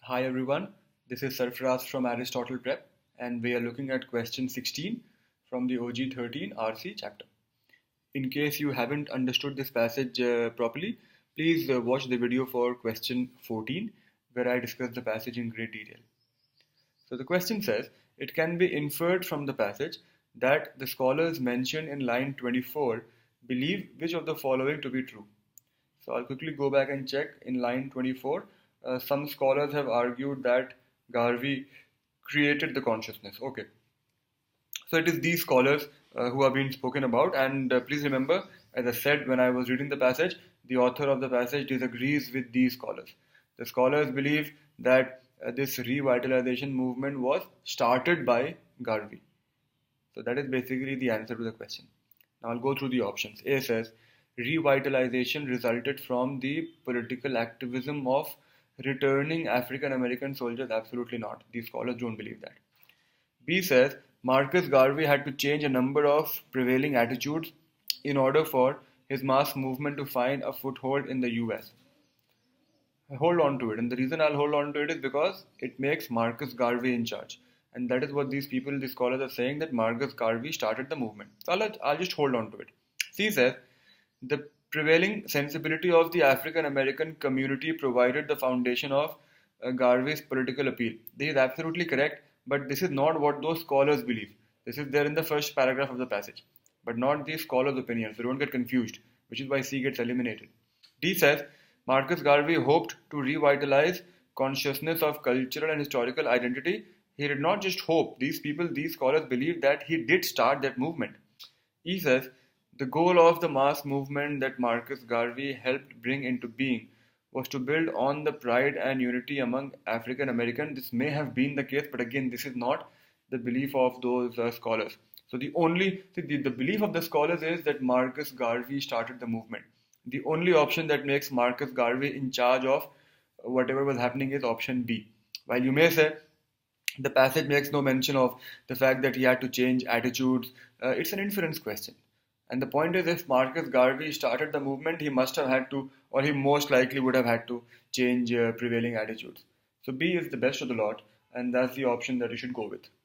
Hi everyone, this is Sarfraz from Aristotle Prep, and we are looking at question 16 from the OG 13 RC chapter. In case you haven't understood this passage properly, please watch the video for question 14 where I discuss the passage in great detail. So the question says, it can be inferred from the passage that the scholars mentioned in line 24 believe which of the following to be true. So I'll quickly go back and check in line 24. Some scholars have argued that Garvey created the consciousness. Okay, so it is these scholars who are being spoken about, and please remember, as I said when I was reading the passage, the author of the passage disagrees with these scholars. The scholars believe that this revitalization movement was started by Garvey. So that is basically the answer to the question. Now I'll go through the options. A says, revitalization resulted from the political activism of returning African American soldiers. Absolutely not. These scholars don't believe that. B says, Marcus Garvey had to change a number of prevailing attitudes in order for his mass movement to find a foothold in the US. I hold on to it, and the reason I'll hold on to it is because it makes Marcus Garvey in charge. And that is what these people, these scholars are saying, that Marcus Garvey started the movement. So I'll just hold on to it. C says, the prevailing sensibility of the African American community provided the foundation of Garvey's political appeal. This is absolutely correct, but this is not what those scholars believe. This is there in the first paragraph of the passage, but not the scholars' opinion, so don't get confused, which is why C gets eliminated. D says, Marcus Garvey hoped to revitalize consciousness of cultural and historical identity. He did not just hope. These scholars believe that he did start that movement. E says, the goal of the mass movement that Marcus Garvey helped bring into being was to build on the pride and unity among African Americans. This may have been the case, but again, this is not the belief of those scholars. So the belief of the scholars is that Marcus Garvey started the movement. The only option that makes Marcus Garvey in charge of whatever was happening is option B. While you may say the passage makes no mention of the fact that he had to change attitudes, it's an inference question. And the point is, if Marcus Garvey started the movement, he must have had to, or he most likely would have had to change prevailing attitudes. So B is the best of the lot, and that's the option that you should go with.